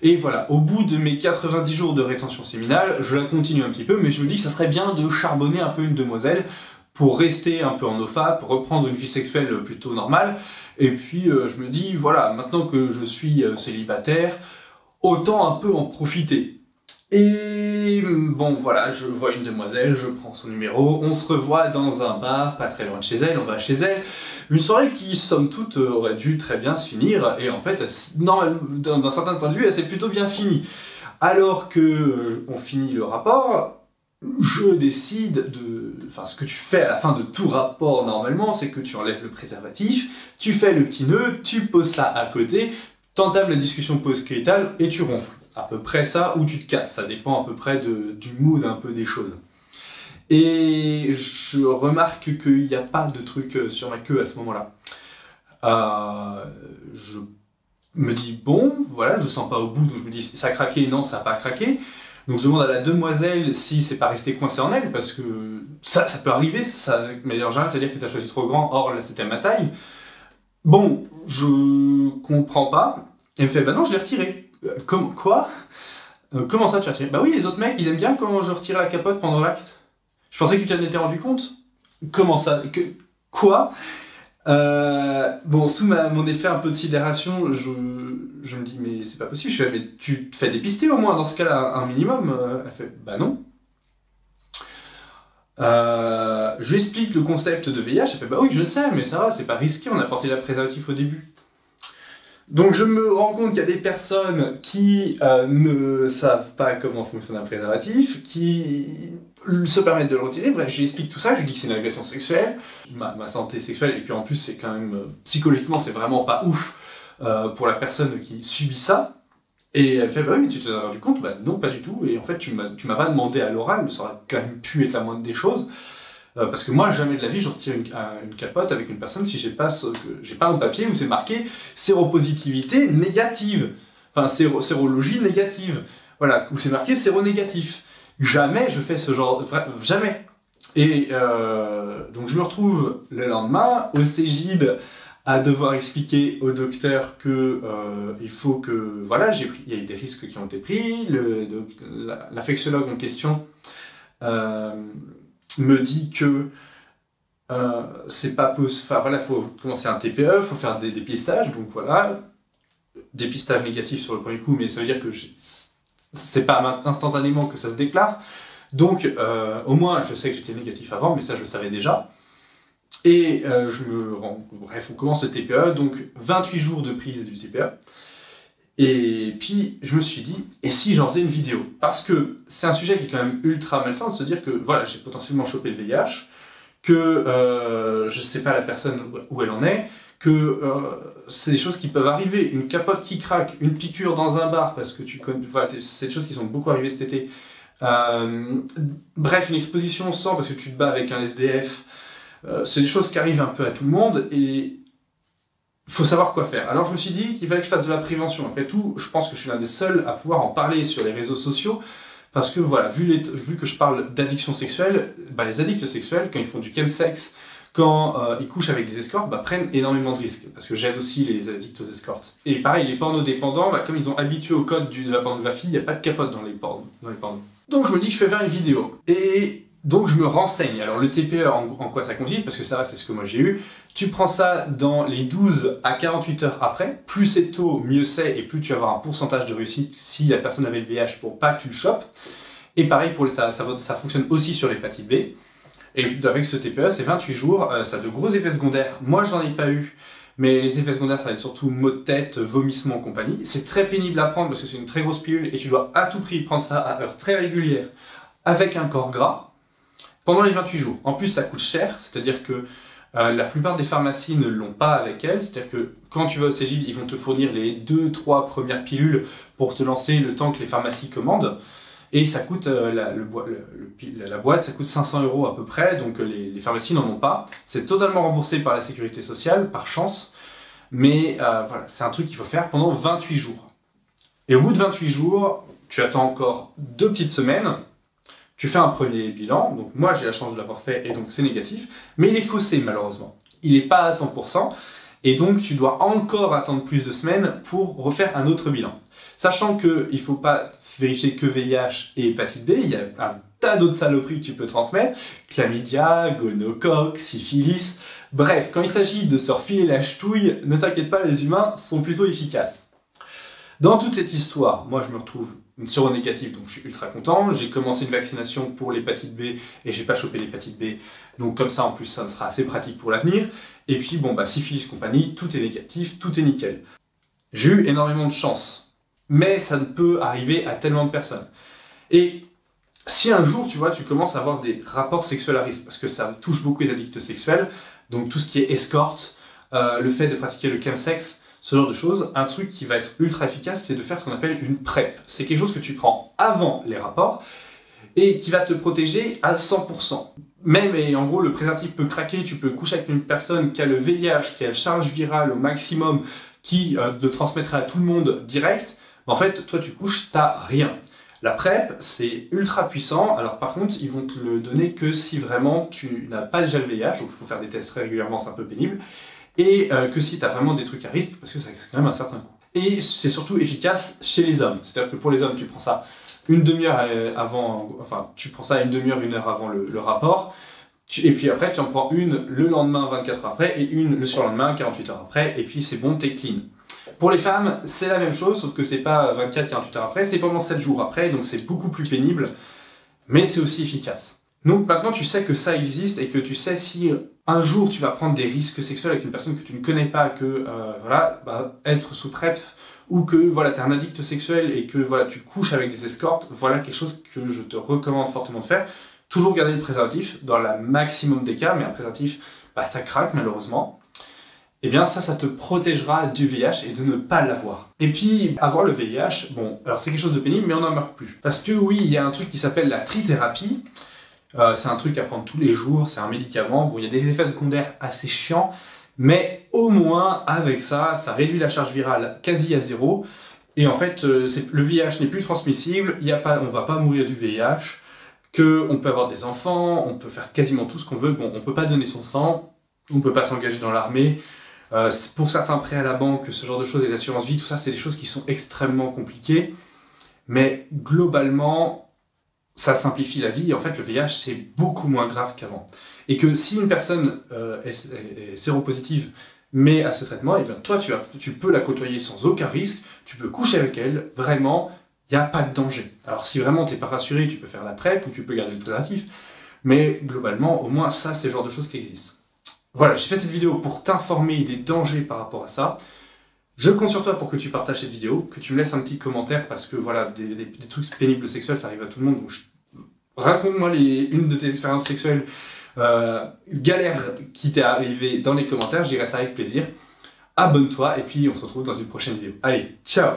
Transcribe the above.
Et voilà, au bout de mes 90 jours de rétention séminale, je la continue un petit peu, mais je me dis que ça serait bien de charbonner un peu une demoiselle pour rester un peu en nofap, reprendre une vie sexuelle plutôt normale. Et puis je me dis, voilà, maintenant que je suis célibataire, autant un peu en profiter. Et bon voilà, je vois une demoiselle, je prends son numéro, on se revoit dans un bar, pas très loin de chez elle, on va chez elle. Une soirée qui, somme toute, aurait dû très bien se finir, et en fait, d'un certain point de vue, elle s'est plutôt bien finie. Alors que on finit le rapport, je décide de... Enfin, ce que tu fais à la fin de tout rapport, normalement, c'est que tu enlèves le préservatif, tu fais le petit nœud, tu poses ça à côté, t'entames la discussion post-coïtale et tu ronfles. À peu près ça, ou tu te casses, ça dépend à peu près du mood un peu des choses. Et je remarque qu'il n'y a pas de truc sur ma queue à ce moment-là. Je me dis, bon, voilà, je sens pas au bout, donc je me dis, ça a craqué, non, ça n'a pas craqué. Donc je demande à la demoiselle si c'est pas resté coincé en elle, parce que ça peut arriver, ça, mais en général, ça veut dire que tu as choisi trop grand, or là c'était ma taille. Bon, je comprends pas. Elle me fait, bah non, je l'ai retiré. Quoi? Comment ça tu as retiré? Bah oui, les autres mecs, ils aiment bien quand je retire la capote pendant l'acte. Je pensais que tu t'en étais rendu compte. Comment ça? Quoi? Bon, sous mon effet un peu de sidération, je me dis, mais c'est pas possible. Je fais, mais tu te fais dépister au moins dans ce cas-là, un minimum. Elle fait, bah non. Je lui explique le concept de VIH. Elle fait, bah oui, je sais, mais ça va, c'est pas risqué, on a porté la préservatif au début. Donc je me rends compte qu'il y a des personnes qui ne savent pas comment fonctionne un préservatif, qui se permettent de le retirer. Bref, je lui explique tout ça, je lui dis que c'est une agression sexuelle, ma santé sexuelle, et qu'en plus c'est quand même, psychologiquement c'est vraiment pas ouf pour la personne qui subit ça. Et elle fait, bah oui, mais tu t'es rendu compte? Bah non, pas du tout, et en fait tu m'as pas demandé à l'oral, mais ça aurait quand même pu être la moindre des choses. Parce que moi, jamais de la vie, je retire une capote avec une personne si j'ai pas un papier où c'est marqué séropositivité négative. Enfin, sérologie négative. Voilà, où c'est marqué séronégatif. Jamais je fais ce genre de... Jamais. Et donc je me retrouve le lendemain au Cégide à devoir expliquer au docteur que il faut que... Voilà, il y a eu des risques qui ont été pris. L'infectiologue en question... me dit que c'est pas possible. Enfin voilà, faut commencer un TPE, faut faire des dépistages, donc voilà, dépistage négatif sur le premier coup, mais ça veut dire que c'est pas instantanément que ça se déclare. Donc au moins je sais que j'étais négatif avant, mais ça je le savais déjà. Et bref, on commence le TPE, donc 28 jours de prise du TPE. Et puis, je me suis dit, et si j'en faisais une vidéo? Parce que c'est un sujet qui est quand même ultra malsain de se dire que, voilà, j'ai potentiellement chopé le VIH, que je sais pas la personne où elle en est, que c'est des choses qui peuvent arriver. Une capote qui craque, une piqûre dans un bar, parce que tu connais, voilà, c'est des choses qui sont beaucoup arrivées cet été. Bref, une exposition au sang parce que tu te bats avec un SDF. C'est des choses qui arrivent un peu à tout le monde, et il faut savoir quoi faire. Alors je me suis dit qu'il fallait que je fasse de la prévention. Après tout, je pense que je suis l'un des seuls à pouvoir en parler sur les réseaux sociaux, parce que voilà, vu que je parle d'addiction sexuelle, bah, les addicts sexuels, quand ils font du chemsex, quand ils couchent avec des escortes, bah, prennent énormément de risques, parce que j'aide aussi les addicts aux escortes. Et pareil, les pornodépendants, bah, comme ils ont habitué au code de la pornographie, il n'y a pas de capote dans les pornos. Donc je me dis que je vais faire une vidéo. Et donc je me renseigne. Alors le TPE, en quoi ça consiste? Parce que ça, c'est ce que moi j'ai eu. Tu prends ça dans les 12 à 48 heures après. Plus c'est tôt, mieux c'est, et plus tu vas avoir un pourcentage de réussite si la personne avait le VIH pour pas que tu le chopes. Et pareil, ça fonctionne aussi sur l'hépatite B. Et avec ce TPE, c'est 28 jours, ça a de gros effets secondaires. Moi, j'en ai pas eu, mais les effets secondaires, ça va être surtout maux de tête, vomissements, compagnie. C'est très pénible à prendre parce que c'est une très grosse pilule et tu dois à tout prix prendre ça à heure très régulière avec un corps gras pendant les 28 jours. En plus, ça coûte cher, c'est-à-dire que la plupart des pharmacies ne l'ont pas avec elles, c'est-à-dire que quand tu vas au Cégide, ils vont te fournir les 2-3 premières pilules pour te lancer le temps que les pharmacies commandent. Et ça coûte, la boîte, ça coûte 500 € à peu près, donc les pharmacies n'en ont pas. C'est totalement remboursé par la sécurité sociale, par chance, mais voilà, c'est un truc qu'il faut faire pendant 28 jours. Et au bout de 28 jours, tu attends encore 2 petites semaines, tu fais un premier bilan, donc moi j'ai la chance de l'avoir fait et donc c'est négatif, mais il est faussé malheureusement. Il n'est pas à 100%, Et donc, tu dois encore attendre plus de semaines pour refaire un autre bilan. Sachant qu'il ne faut pas vérifier que VIH et hépatite B, il y a un tas d'autres saloperies que tu peux transmettre, chlamydia, gonocoque, syphilis. Bref, quand il s'agit de se refiler la ch'touille, ne t'inquiète pas, les humains sont plutôt efficaces. Dans toute cette histoire, moi je me retrouve une séronégative, donc je suis ultra content. J'ai commencé une vaccination pour l'hépatite B et j'ai pas chopé l'hépatite B. Donc comme ça, en plus, ça sera assez pratique pour l'avenir. Et puis, bon, syphilis compagnie, tout est négatif, tout est nickel. J'ai eu énormément de chance. Mais ça ne peut arriver à tellement de personnes. Et si un jour, tu vois, tu commences à avoir des rapports sexuels à risque, parce que ça touche beaucoup les addicts sexuels, donc tout ce qui est escorte, le fait de pratiquer le chemsex, ce genre de choses, un truc qui va être ultra efficace, c'est de faire ce qu'on appelle une PrEP. C'est quelque chose que tu prends avant les rapports et qui va te protéger à 100%. Même, et en gros, le préservatif peut craquer, tu peux coucher avec une personne qui a le VIH, qui a la charge virale au maximum, qui le transmettrait à tout le monde direct. En fait, toi, tu couches, t'as rien. La PrEP, c'est ultra puissant. Alors par contre, ils vont te le donner que si vraiment tu n'as pas déjà le VIH, donc il faut faire des tests régulièrement, c'est un peu pénible. Et que si tu as vraiment des trucs à risque, parce que c'est quand même un certain coût. Et c'est surtout efficace chez les hommes. C'est-à-dire que pour les hommes, tu prends ça une demi-heure avant, enfin, tu prends ça une demi-heure, une heure avant le rapport. Et puis après, tu en prends une le lendemain, 24 heures après, et une le surlendemain, 48 heures après, et puis c'est bon, t'es clean. Pour les femmes, c'est la même chose, sauf que c'est pas 24-48 heures après, c'est pendant 7 jours après, donc c'est beaucoup plus pénible, mais c'est aussi efficace. Donc maintenant, tu sais que ça existe et que tu sais si un jour tu vas prendre des risques sexuels avec une personne que tu ne connais pas, que être sous PrEP, ou que voilà, tu es un addict sexuel et que voilà, tu couches avec des escortes, voilà quelque chose que je te recommande fortement de faire. Toujours garder le préservatif dans le maximum des cas, mais un préservatif, ça craque malheureusement. Eh bien ça te protégera du VIH et de ne pas l'avoir. Et puis, avoir le VIH, bon, alors c'est quelque chose de pénible, mais on n'en meurt plus. Parce que oui, il y a un truc qui s'appelle la trithérapie. C'est un truc à prendre tous les jours, c'est un médicament. Bon, il y a des effets secondaires assez chiants, mais au moins, avec ça, ça réduit la charge virale quasi à zéro. Et en fait, le VIH n'est plus transmissible, on va pas mourir du VIH, qu'on peut avoir des enfants, on peut faire quasiment tout ce qu'on veut. Bon, on peut pas donner son sang, on peut pas s'engager dans l'armée. Pour certains prêts à la banque, ce genre de choses, les assurances vie, tout ça, c'est des choses qui sont extrêmement compliquées. Mais globalement, ça simplifie la vie. Et en fait, le VIH, c'est beaucoup moins grave qu'avant. Et que si une personne est séropositive, mais à ce traitement, et bien toi, tu peux la côtoyer sans aucun risque, tu peux coucher avec elle, vraiment, il n'y a pas de danger. Alors si vraiment tu n'es pas rassuré, tu peux faire la PrEP ou tu peux garder le préservatif. Mais globalement, au moins, ça, c'est le genre de choses qui existent. Voilà, j'ai fait cette vidéo pour t'informer des dangers par rapport à ça. Je compte sur toi pour que tu partages cette vidéo, que tu me laisses un petit commentaire parce que voilà, des trucs pénibles sexuels, ça arrive à tout le monde. Donc raconte-moi une de tes expériences sexuelles galères qui t'est arrivée dans les commentaires, je dirai ça avec plaisir. Abonne-toi et puis on se retrouve dans une prochaine vidéo. Allez, ciao!